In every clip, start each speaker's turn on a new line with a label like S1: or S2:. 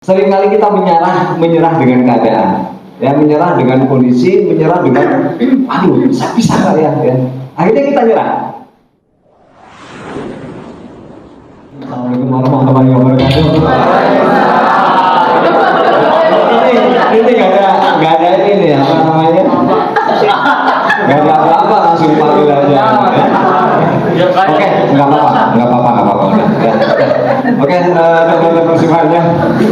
S1: Seringkali kita menyerah dengan keadaan, ya, menyerah dengan kondisi, menyerah dengan, aduh, bisa nggak ya? Akhirnya kita nyerah. Assalamualaikum warahmatullahi wabarakatuh. Ini nggak ada ini nih, apa namanya? Nggak ada apa-apa, langsung panggil aja. Oke, nggak apa-apa. Ya. Oke, teman-teman persimaannya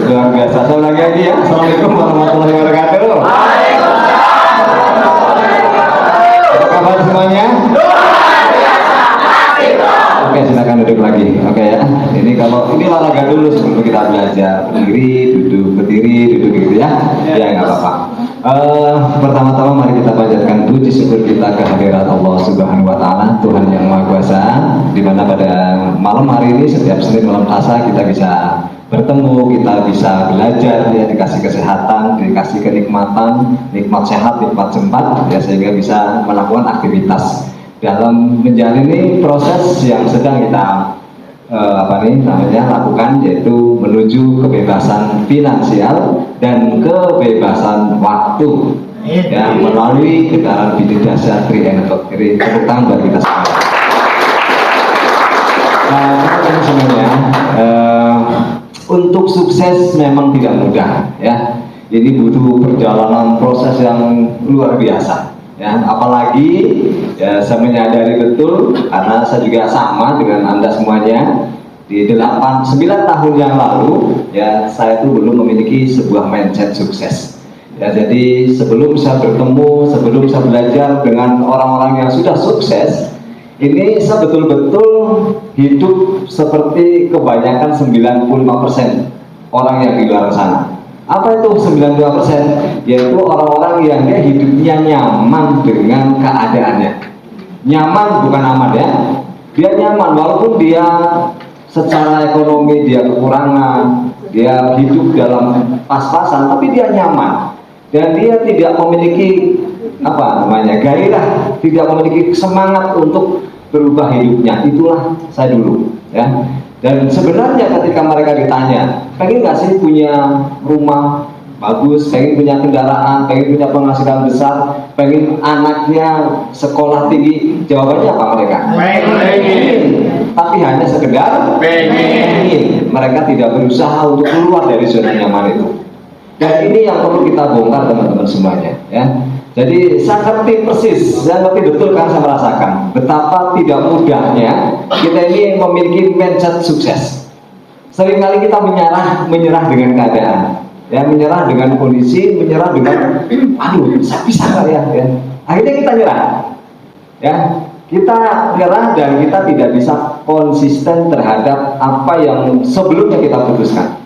S1: luar biasa. Saya ulangi lagi ya. Assalamualaikum warahmatullahi wabarakatuh. Apa kabar semuanya? Oke, silakan duduk lagi. Oke ya. Ini olahraga dulu sebelum kita belajar. Berdiri, duduk gitu ya. Ya nggak apa-apa. Pertama-tama mari kita panjatkan puji syukur kita kehadirat Allah Subhanahu wa Ta'ala, Tuhan yang Maha Kuasa, di mana pada malam hari ini setiap Senin malam Selasa kita bisa bertemu, kita bisa belajar, ya, dikasih kesehatan, dikasih kenikmatan, nikmat sehat, nikmat sempat, ya, sehingga bisa melakukan aktivitas dalam menjalani proses yang sedang kita lakukan, yaitu menuju kebebasan finansial dan kebebasan waktu, ya, melalui getaran bidik dasar Tri Enetok. Jadi tepuk tangan buat kita semua. Teman-teman semuanya, untuk sukses memang tidak mudah, ya. Ini butuh perjalanan proses yang luar biasa, ya. Apalagi, ya, saya menyadari betul karena saya juga sama dengan Anda semuanya. Di 8-9 tahun yang lalu, ya, saya itu belum memiliki sebuah mindset sukses. Ya, jadi sebelum saya bertemu, sebelum saya belajar dengan orang-orang yang sudah sukses, ini saya betul-betul hidup seperti kebanyakan 95% orang yang di luar sana. Apa itu 95%? Yaitu orang-orang yang dia hidupnya nyaman dengan keadaannya. Nyaman bukan aman, ya. Dia nyaman walaupun dia secara ekonomi dia kekurangan, dia hidup dalam pas-pasan, tapi dia nyaman dan dia tidak memiliki gairah, tidak memiliki semangat untuk berubah hidupnya. Itulah saya dulu, ya. Dan sebenarnya ketika mereka ditanya, pengen nggak sih punya rumah bagus, pengen punya kendaraan, pengen punya penghasilan besar, pengen anaknya sekolah tinggi, jawabannya apa mereka? Pengen. Tapi hanya sekedar pengen. Mereka tidak berusaha untuk keluar dari zona nyaman itu. Dan ini yang perlu kita bongkar, teman-teman semuanya, ya. Jadi saya ngerti persis, saya ngerti betul, kan saya merasakan betapa tidak mudahnya kita ini memiliki mindset sukses. Seringkali kita menyerah dengan keadaan, ya, menyerah dengan kondisi, menyerah dengan, aduh, bisa nggak ya? Akhirnya kita nyerah, ya. Kita nyerah dan kita tidak bisa konsisten terhadap apa yang sebelumnya kita putuskan.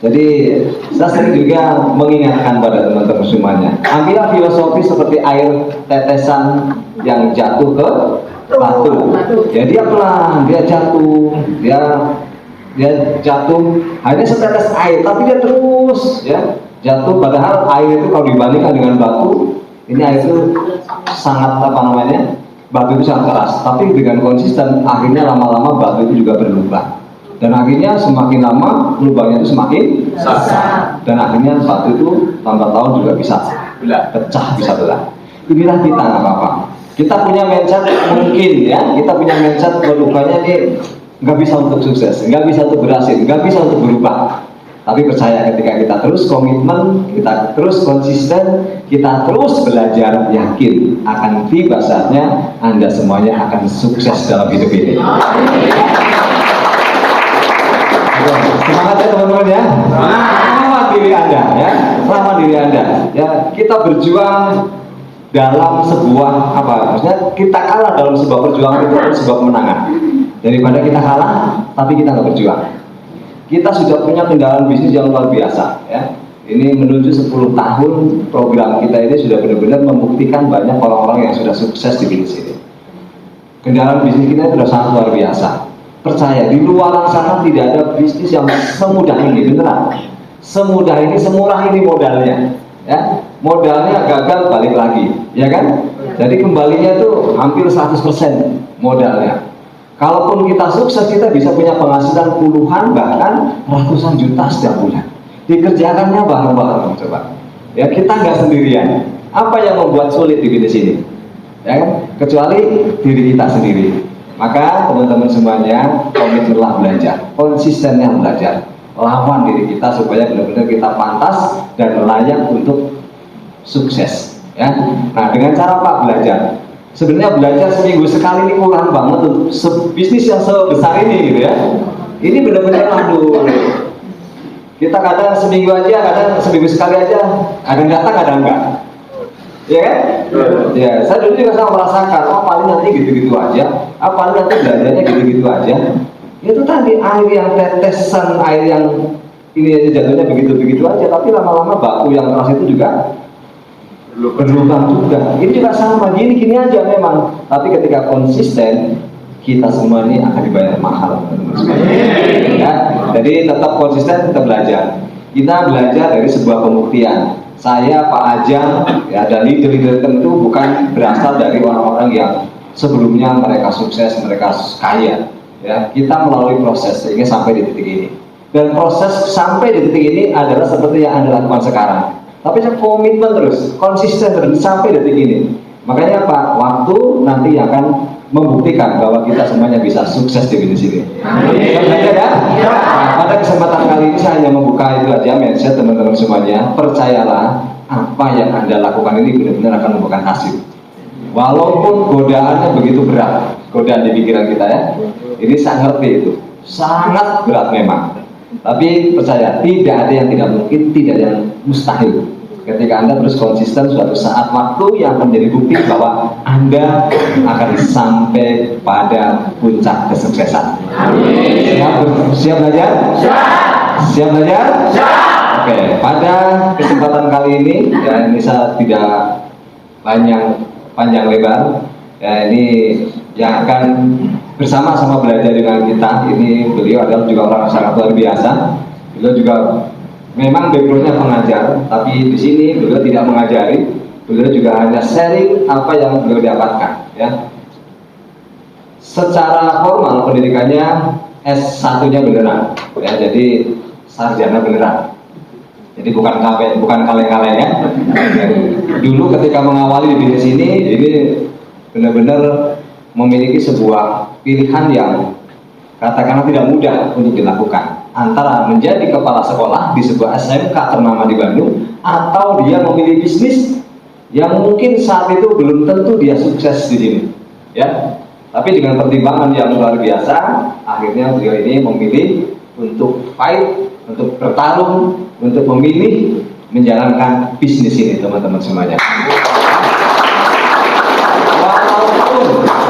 S1: Jadi saya sering juga mengingatkan pada teman-teman semuanya, ambillah filosofi seperti air tetesan yang jatuh ke batu. Ya, dia pelan, dia jatuh, dia jatuh, hanya setetes air, tapi dia terus, ya, jatuh. Padahal air itu kalau dibandingkan dengan batu, ini air itu sangat batu itu sangat keras, tapi dengan konsisten akhirnya lama-lama batu itu juga berlubang. Dan akhirnya semakin lama lubangnya itu semakin besar, dan akhirnya batu itu tambah tahun juga bisa pecah, bisa belah. Inilah kita, nggak apa-apa. Kita punya mindset, mungkin, ya, kita punya mindset berubahnya ini nggak bisa untuk sukses, nggak bisa untuk berhasil, nggak bisa untuk berubah. Tapi percaya, ketika kita terus komitmen, kita terus konsisten, kita terus belajar, yakin akan tiba saatnya Anda semuanya akan sukses dalam hidup ini. Semangat ya teman-teman, ya. Selamat diri Anda, ya. Selamat diri Anda. Ya, kita berjuang dalam sebuah maksudnya kita kalah dalam sebuah perjuangan itu adalah sebuah kemenangan. Daripada kita kalah tapi kita nggak berjuang. Kita sudah punya kendaraan bisnis yang luar biasa, ya. Ini menuju 10 tahun program kita ini sudah benar-benar membuktikan banyak orang-orang yang sudah sukses di bisnis ini. Kendaraan bisnis kita sudah sangat luar biasa. Percaya, di luar sana tidak ada bisnis yang semudah ini, beneran. Semudah ini, semurah ini modalnya, ya. Modalnya gagal balik lagi, ya kan? Jadi kembalinya itu hampir 100% modalnya. Kalaupun kita sukses, kita bisa punya penghasilan puluhan bahkan ratusan juta setiap bulan. Dikerjakannya bareng-bareng, coba. Ya, kita nggak sendirian. Apa yang membuat sulit di bisnis ini? Ya, kecuali diri kita sendiri. Maka teman-teman semuanya, komitmenlah belajar, konsistennya belajar, lawan diri kita supaya benar-benar kita pantas dan layak untuk sukses. Ya, nah dengan cara apa belajar? Sebenarnya belajar seminggu sekali ini kurang banget untuk bisnis yang sebesar ini, gitu ya. Ini benar-benar mandul. Kita kadang seminggu aja, kadang seminggu sekali aja, kadang datang, kadang enggak. Ya kan? Ya, saya dulu juga sama merasakan, oh paling nanti gitu-gitu aja, paling nanti belajarnya gitu-gitu aja. Itu tadi air yang tetesan, air yang ini aja jatuhnya begitu-begitu aja, tapi lama-lama baku yang keras itu juga berlubang juga. Ini juga sama, gini-gini aja memang. Tapi ketika konsisten, kita semua ini akan dibayar mahal, ya. Jadi tetap konsisten, tetap belajar. Kita belajar dari sebuah pembuktian. Saya, Pak Ajang, ya, dan leader-leader tentu bukan berasal dari orang-orang yang sebelumnya mereka sukses, mereka kaya. Ya, kita melalui proses sehingga sampai di titik ini. Dan proses sampai di titik ini adalah seperti yang Anda lakukan sekarang. Tapi saya komitmen terus, konsisten terus sampai detik ini. Makanya Pak, waktu nanti akan membuktikan bahwa kita semuanya bisa sukses di bisnis ini. Kita belajar ya? Nah, pada kesempatan kali ini saya hanya membuka itu aja mindset teman-teman semuanya. Percayalah, apa yang Anda lakukan ini benar-benar akan membuahkan hasil. Walaupun godaannya begitu berat, godaan di pikiran kita ya. Ini saya ngerti itu, sangat berat memang. Tapi percaya, tidak ada yang tidak mungkin, tidak ada yang mustahil. Ketika Anda terus konsisten, suatu saat waktu yang menjadi bukti bahwa Anda akan sampai pada puncak kesuksesan. Siap belajar? Siap belajar? Oke, pada kesempatan kali ini, ya ini saya tidak panjang lebar. Ya ini yang akan bersama-sama belajar dengan kita. Ini beliau adalah juga orang yang sangat luar biasa. Beliau juga memang backgroundnya pengajar, tapi di sini beliau tidak mengajari. Beliau juga hanya sharing apa yang beliau dapatkan. Ya. Secara formal pendidikannya S1-nya beneran, ya, jadi sarjana beneran. Jadi bukan kaleng-kaleng ya. Dulu ketika mengawali di bisnis ini benar-benar memiliki sebuah pilihan yang katakanlah tidak mudah untuk dilakukan, antara menjadi kepala sekolah di sebuah SMK ternama di Bandung, atau dia memilih bisnis yang mungkin saat itu belum tentu dia sukses di sini, ya. Tapi dengan pertimbangan yang luar biasa, akhirnya beliau ini memilih untuk fight, untuk bertarung, untuk memilih menjalankan bisnis ini, teman-teman semuanya.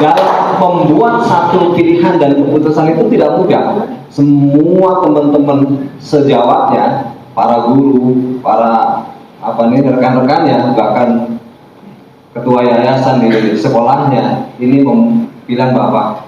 S1: Dalam membuat satu pilihan dan keputusan itu tidak mudah. Semua teman-teman sejawatnya, para guru, para rekan-rekannya, bahkan ketua yayasan di sekolahnya ini bilang bahwa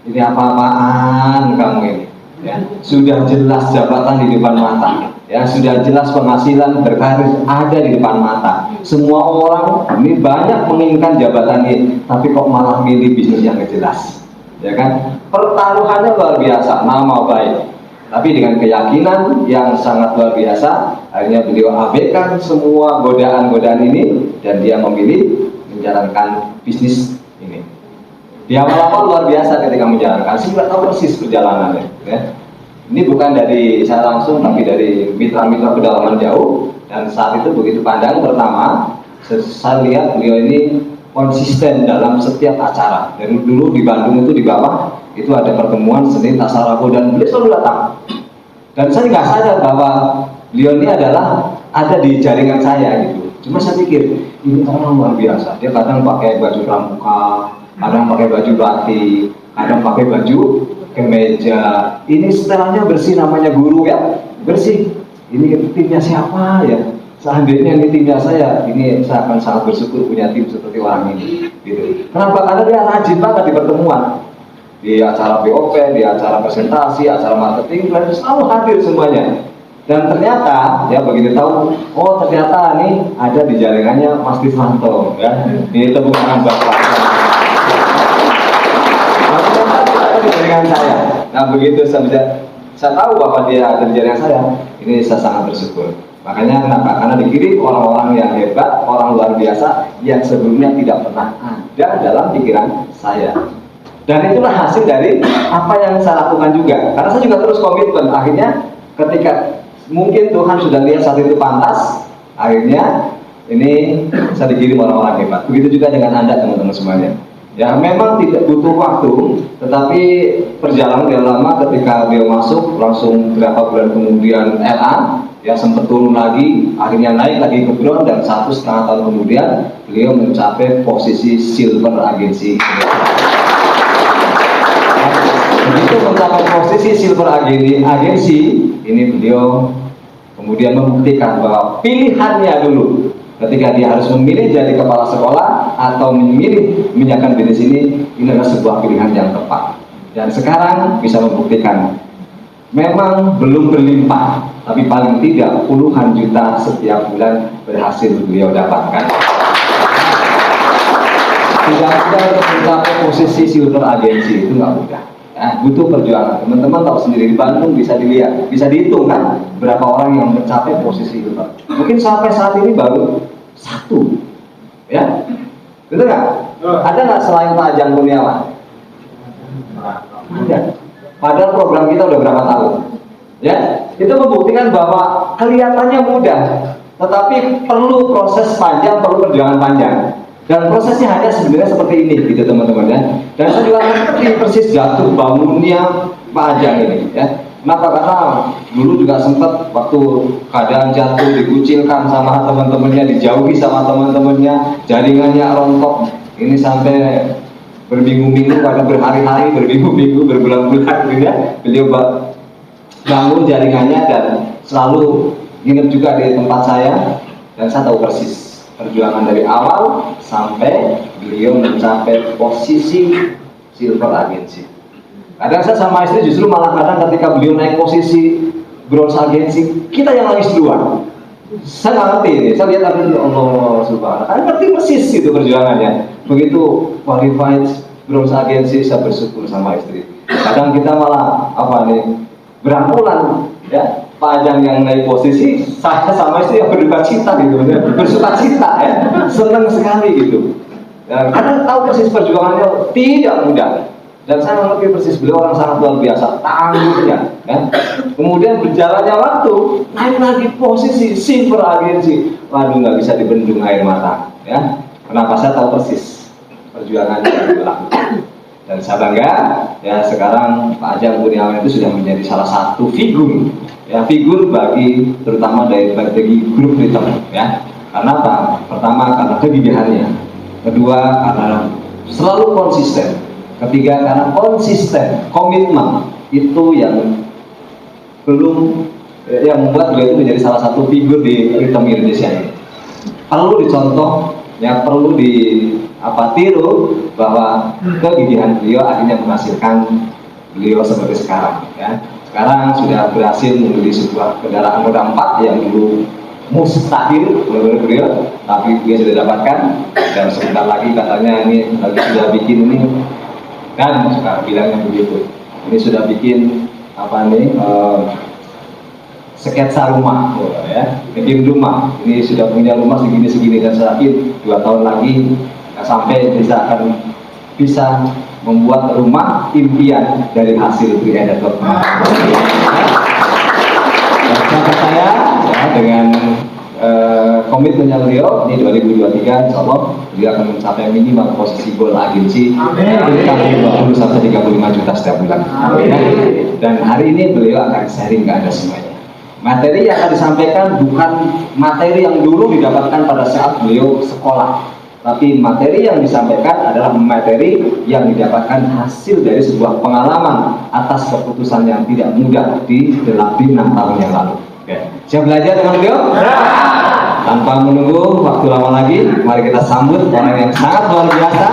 S1: ini apa-apaan kamu ini, ya. Sudah jelas jabatan di depan mata, ya, sudah jelas penghasilan berkarir ada di depan mata. Semua orang ini banyak menginginkan jabatan ini, tapi kok malah milih bisnis yang jelas, ya kan? Pertaruhannya luar biasa, nama baik, tapi dengan keyakinan yang sangat luar biasa, akhirnya beliau abaikan semua godaan-godaan ini dan dia memilih menjalankan bisnis ini. Di awal-awal luar biasa ketika menjalankan, saya nggak tahu persis perjalanannya, ya. Ini bukan dari saya langsung, tapi dari mitra-mitra pedalaman jauh. Dan saat itu begitu pandang pertama, saya lihat beliau ini konsisten dalam setiap acara. Dari dulu di Bandung itu di bawah, itu ada pertemuan Senin, Selasa, Rabu, dan beliau selalu datang. Dan saya nggak sadar bahwa beliau ini adalah ada di jaringan saya gitu. Cuma saya pikir, ini orang luar biasa. Dia kadang pakai baju pramuka, kadang pakai baju batik, kadang pakai baju kemeja. Ini setelahnya bersih, namanya guru ya, bersih. Ini timnya siapa ya? Seandainya ini timnya saya, ini saya akan sangat bersyukur punya tim seperti orang ini. Gitu. Kenapa? Karena dia rajin banget di pertemuan, di acara BOP, di acara presentasi, acara marketing, dan selalu hadir semuanya. Dan ternyata, ya begitu tahu, oh ternyata nih ada di jaringannya Mas Tifanto, ya. Ini tepuk tangan buat Pak. jaringan saya. Nah begitu saya tahu bahwa dia ada di jaringan saya, ini saya sangat bersyukur. Makanya kenapa? Karena dikirim orang-orang yang hebat, orang luar biasa yang sebelumnya tidak pernah ada dalam pikiran saya. Dan itulah hasil dari apa yang saya lakukan juga. Karena saya juga terus komitmen. Akhirnya ketika mungkin Tuhan sudah lihat saat itu pantas, akhirnya ini saya dikirim orang-orang hebat. Begitu juga dengan Anda teman-teman semuanya. Ya memang tidak butuh waktu, tetapi perjalanan tidak lama. Ketika beliau masuk, langsung berapa bulan kemudian LA, ya sempat turun lagi, akhirnya naik lagi ke Bron, dan 1,5 tahun kemudian beliau mencapai posisi silver agensi. Begitu mencapai posisi silver agensi, ini beliau kemudian membuktikan bahwa pilihannya dulu ketika dia harus memilih jadi kepala sekolah atau memilih menjalankan bisnis ini adalah sebuah pilihan yang tepat. Dan sekarang bisa membuktikan memang belum berlimpah, tapi paling tidak puluhan juta setiap bulan berhasil beliau dapatkan. Tidak mudah untuk mencapai posisi silver agensi, itu nggak mudah. Butuh perjuangan. Teman-teman tahu sendiri, di Bandung bisa dilihat, bisa dihitung kan berapa orang yang mencapai posisi itu. Mungkin sampai saat ini baru 1, ya, betul nggak? Ada nggak selain Pak Ajang Kurniawan? Ada. Padahal program kita udah berapa tahun, ya? Itu membuktikan bahwa kelihatannya mudah, tetapi perlu proses panjang, perlu perjuangan panjang. Dan prosesnya hanya sebenarnya seperti ini, gitu teman-teman ya. Dan saya juga ngerti persis jatuh bangunnya Pak Ajang ini, ya. Kenapa? Karena dulu juga sempat waktu keadaan jatuh, dikucilkan sama teman-temannya, dijauhi sama teman-temannya, jaringannya rontok. Ini sampai berminggu-minggu, kadang berhari-hari, berminggu-minggu, berbulan-bulan, gitu ya. Beliau bangun jaringannya dan selalu ingat juga di tempat saya, dan saya tahu persis perjuangan dari awal sampai beliau mencapai posisi silver agency. Kadang saya sama istri justru malah kadang ketika beliau naik posisi bronze agency, kita yang nangis duluan. Saya nggak ngerti ini, saya lihat tadi Allah subhanahu, karena ngerti persis itu perjuangannya. Begitu qualified bronze agency, saya bersyukur sama istri. Kadang kita malah berangkulan, ya. Pak Ajang yang naik posisi, saya sama istri yang berduka cita gitu, bersuka cita ya, senang sekali gitu. Dan karena tahu persis perjuangannya tidak mudah. Dan saya mengerti persis beliau orang sangat luar biasa, tangguhnya. Ya. Kemudian berjalannya waktu, naik lagi posisi silver agency, waduh nggak bisa dibendung air mata. Ya. Kenapa? Saya tahu persis perjuangannya yang dilakukan. Dan saya bangga, ya sekarang Pak Ajang Kurniawan itu sudah menjadi salah satu figur. Ya, figur bagi terutama dari grup Ritem, ya. Karena apa? Pertama karena kegigihannya, kedua karena selalu konsisten, ketiga karena konsisten, komitmen itu yang membuat beliau itu menjadi salah satu figur di Ritem Indonesia ini. Perlu dicontoh, ya perlu tiru bahwa kegigihan beliau akhirnya menghasilkan beliau seperti sekarang, ya. Sekarang sudah berhasil membeli sebuah kendaraan roda 4 yang dulu mustahil menurut beliau, tapi dia sudah dapatkan. Dan sebentar lagi katanya ini lagi sudah bikin ini, kan suka bilangnya begitu. Ini sudah bikin sketsa rumah, ya, bikin rumah. Ini sudah punya rumah segini-segini, dan saya yakin 2 tahun lagi sampai bisa membuat rumah impian dari hasil pre-editor. Dan saya ya, dengan komitmennya beliau ini 2023, insya Allah beliau akan mencapai minimal posisi goal agensi 20 sampai 35 juta setiap bulan. Dan hari ini beliau akan sharing ke Anda semuanya. Materi yang akan disampaikan bukan materi yang dulu didapatkan pada saat beliau sekolah, tapi materi yang disampaikan adalah materi yang didapatkan hasil dari sebuah pengalaman atas keputusan yang tidak mudah di 6 tahun yang lalu. Oke. Siap belajar dengan beliau? Ya. Tanpa menunggu waktu lama lagi, mari kita sambut orang yang sangat luar biasa.